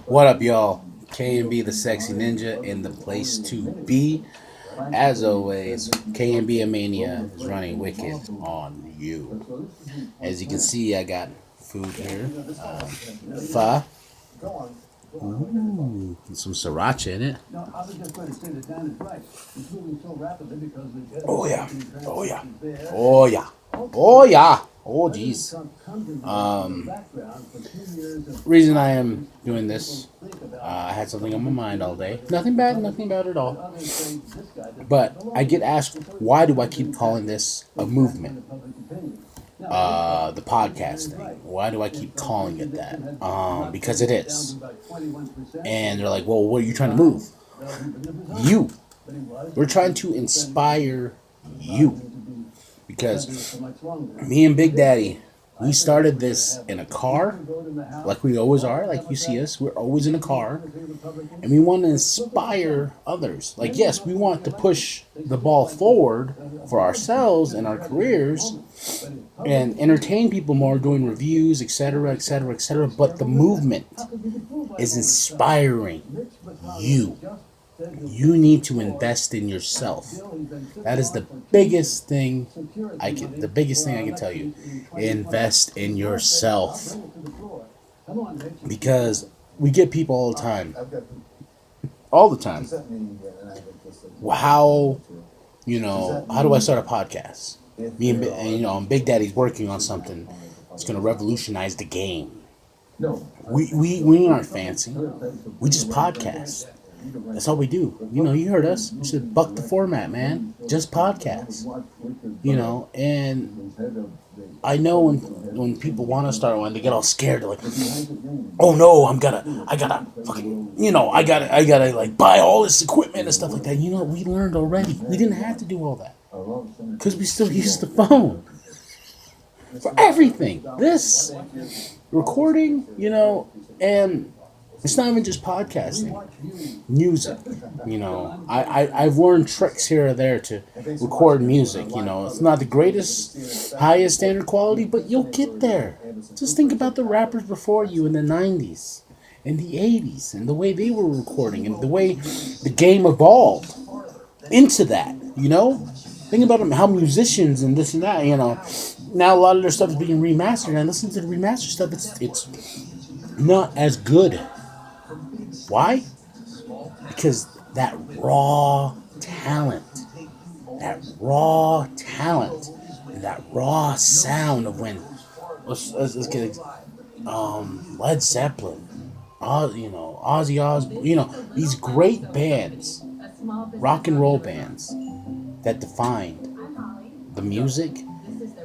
What up, y'all? K&B the Sexy Ninja in the place to be. As always, K&B Mania is running wicked on you. As you can see, I got food here. Pho. Ooh, some sriracha in it. Oh yeah. Oh yeah. Oh yeah. Oh yeah. Oh geez. Reason I am doing this, I had something on my mind all day. Nothing bad at all. But I get asked, why do I keep calling this a movement? The podcast thing. Why do I keep calling it that? Because it is. And they're like, well, what are you trying to move? You. We're trying to inspire you. Because me and Big Daddy, we started this in a car, like we always are, like you see us. We're always in a car, and we want to inspire others. Like, yes, we want to push the ball forward for ourselves and our careers and entertain people more doing reviews, etc., etc., etc. But the movement is inspiring you. You need to invest in yourself. That is the biggest thing I can tell you. Invest in yourself. Because we get people all the time. All the time. How, how do I start a podcast? Me and Big Daddy's working on something. It's going to revolutionize the game. We aren't fancy. We just podcast. That's all we do. You heard us. We should buck the format, man. Just podcasts. And I know when people want to start one, they get all scared. They're like, oh no, I gotta fucking, I gotta like buy all this equipment and stuff like that. We learned already. We didn't have to do all that because we still use the phone for everything. This recording, and it's not even just podcasting. Music, I've learned tricks here or there to record music. It's not the greatest, highest standard quality, but you'll get there. Just think about the rappers before you in the 90s, in the 80s, and the way they were recording, and the way the game evolved into that. Think about how musicians and this and that. Now a lot of their stuff is being remastered, and listen to the remastered stuff. It's not as good. Why? Because that raw talent, and that raw sound of when let's get Led Zeppelin, Ozzy Osbourne, these great bands, rock and roll bands that defined the music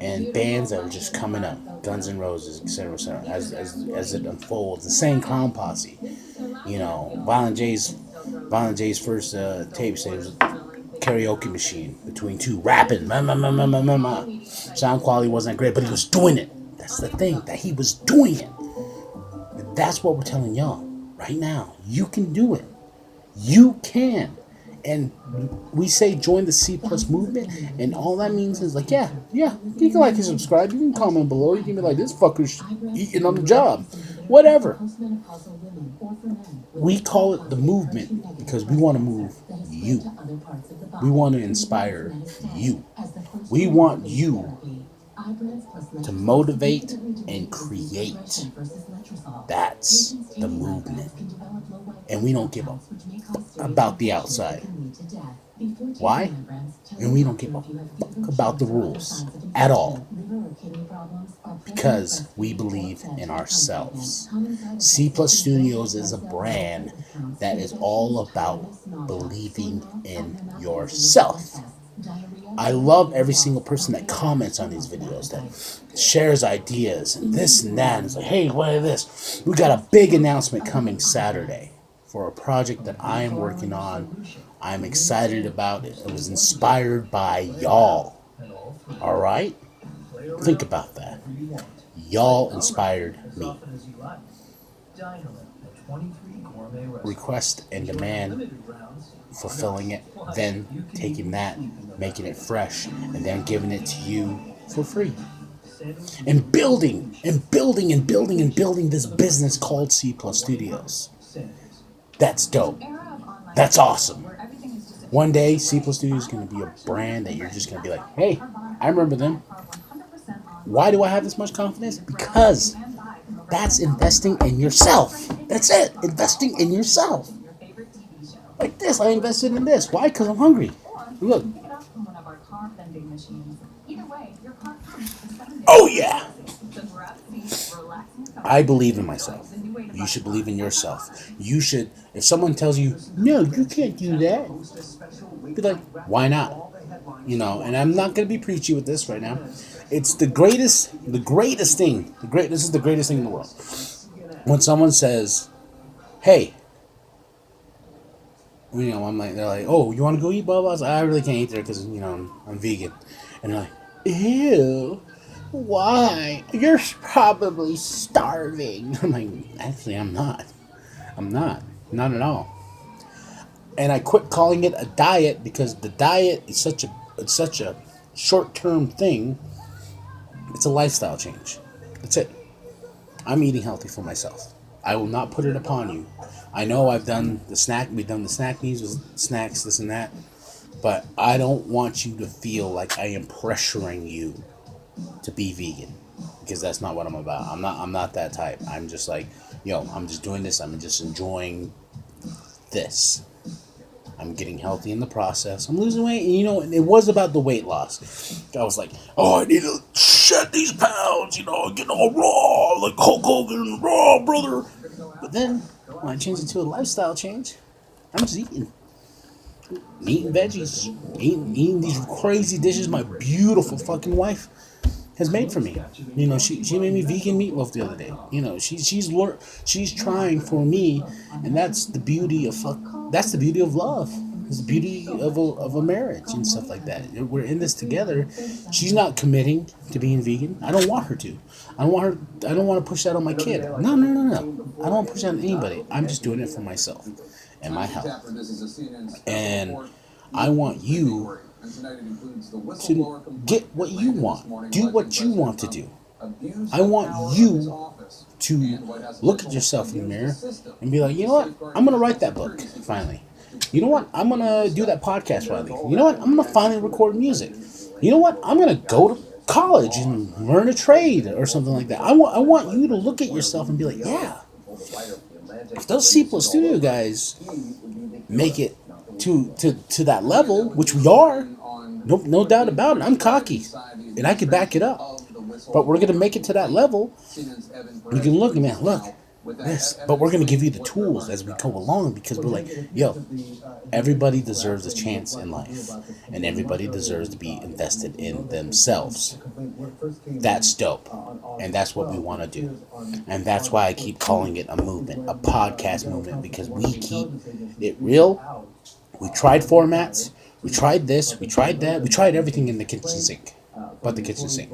and bands that were just coming up, Guns N' Roses, etc., as it unfolds. The same Clown Posse, Violent J's first tapes. It was a karaoke machine between two rapping. Sound quality wasn't great, but he was doing it. That's the thing, that he was doing it. And that's what we're telling y'all right now. You can do it. You can. And we say join the C plus movement, and all that means is like, yeah, you can like and subscribe, you can comment below, you can be like, this fucker's eating on the job, whatever. We call it the movement because we want to move you. We want to inspire you. We want you to motivate and create. That's the movement. And we don't give a fuck about the outside. Why? And we don't give a fuck about the rules at all. Because we believe in ourselves. C Plus Studios is a brand that is all about believing in yourself. I love every single person that comments on these videos, that shares ideas and this and that. And it's like, hey, what is this? We got a big announcement coming Saturday for a project that I am working on. I'm excited about it. It was inspired by y'all. All right? Think about that. Y'all inspired me. Request and demand, fulfilling it, then taking that, making it fresh, and then giving it to you for free. and building and building and building and building this business called C Plus Studios. That's dope. That's awesome. One day, C Plus Studios is going to be a brand that you're just going to be like, hey, I remember them. Why do I have this much confidence? Because that's investing in yourself. That's it. Investing in yourself. Like this, I invested in this. Why? Because I'm hungry. Look. Oh, yeah. I believe in myself. You should believe in yourself. You should, if someone tells you, no, you can't do that, be like, why not? You know, and I'm not going to be preachy with this right now. It's the greatest thing. This is the greatest thing in the world. When someone says, hey, you know, they're like, oh, you want to go eat, blah, blah, blah. I really can't eat there because, you know, I'm vegan. And they're like, ew, why? You're probably starving. I'm like, actually, I'm not. Not at all. And I quit calling it a diet because the diet is such a short-term thing. It's a lifestyle change. That's it. I'm eating healthy for myself. I will not put it upon you. I know we've done the snack needs with snacks, this and that, but I don't want you to feel like I am pressuring you to be vegan, because that's not what I'm about. I'm not that type. I'm just like, yo, I'm just doing this. I'm just enjoying this. I'm getting healthy in the process. I'm losing weight. And, you know, it was about the weight loss. I was like, oh, I need to shed these pounds, you know, get all raw, like Hulk Hogan, raw, brother. But then, when I changed it to a lifestyle change, I'm just eating veggies, eating these crazy dishes my beautiful fucking wife has made for me. You know, she made me vegan meatloaf the other day. You know, she's trying for me, and that's the beauty of love. It's the beauty of a marriage and stuff like that. We're in this together. She's not committing to being vegan. I don't want her to. I don't want to push that on my kid. No. I don't want to push that on anybody. I'm just doing it for myself and my health. And I want you to get what you want. Do what you want to do. I want you to look at yourself in the mirror and be like, you know what? I'm going to write that book, finally. You know what? I'm going to do that podcast, finally. You know what? I'm going to finally record music. You know what? I'm going to go to college and learn a trade or something like that. I want you to look at yourself and be like, yeah, if those C Plus Studio guys make it to that level, which we are, no doubt about it. I'm cocky, and I can back it up. But we're gonna make it to that level. You can look, man, look this. But we're gonna give you the tools as we go along, because we're like, yo, everybody deserves a chance in life, and everybody deserves to be invested in themselves. That's dope, and that's what we want to do, and that's why I keep calling it a movement, a podcast movement, because we keep it real. We tried formats. We tried this, we tried that, we tried everything in the kitchen sink, but the kitchen sink.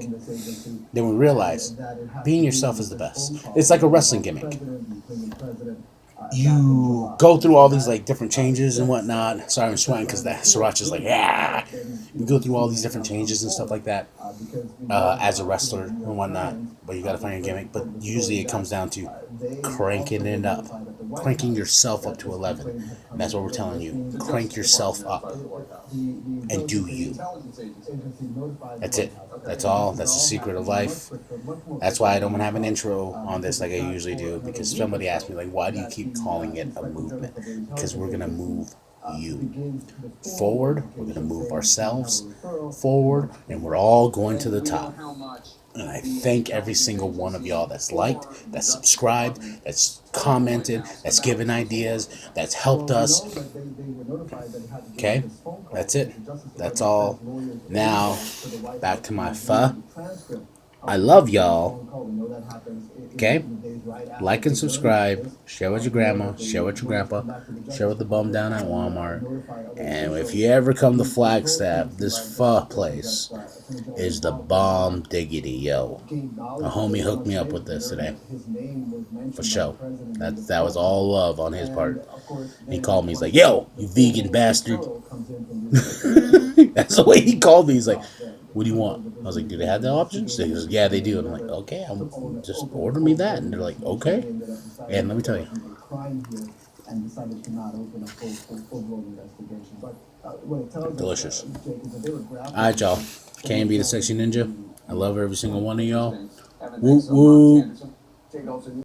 Then we realized being yourself is the best. It's like a wrestling gimmick. You go through all these like different changes and whatnot. Sorry, I'm sweating because that sriracha's like, yeah. You go through all these different changes and stuff like that as a wrestler and whatnot. But you got to find your gimmick. But usually it comes down to cranking it up, cranking yourself up to 11. And that's what we're telling you. Crank yourself up and do you. That's it. That's all. That's the secret of life. That's why I don't have an intro on this like I usually do, because somebody asked me, like, why do you keep calling it a movement? Because we're going to move you forward. We're going to move ourselves forward, and we're all going to the top. And I thank every single one of y'all that's liked, that's subscribed, that's commented, that's given ideas, that's helped us. Okay? That's it. That's all. Now, back to my pho. I love y'all. Okay? Like and subscribe. Share with your grandma. Share with your grandpa. Share with the bum down at Walmart. And if you ever come to Flagstaff, this pho place is the bomb diggity, yo. A homie hooked me up with this today. For sure. That was all love on his part. He called me. He's like, yo, you vegan bastard. That's the way he called me. He's like, what do you want? I was like, do they have the options? They goes, yeah, they do. And I'm like, okay, just order me that. And they're like, okay. And let me tell you, delicious. All right, y'all. Can't be the sexy ninja. I love every single one of y'all. Woo woo.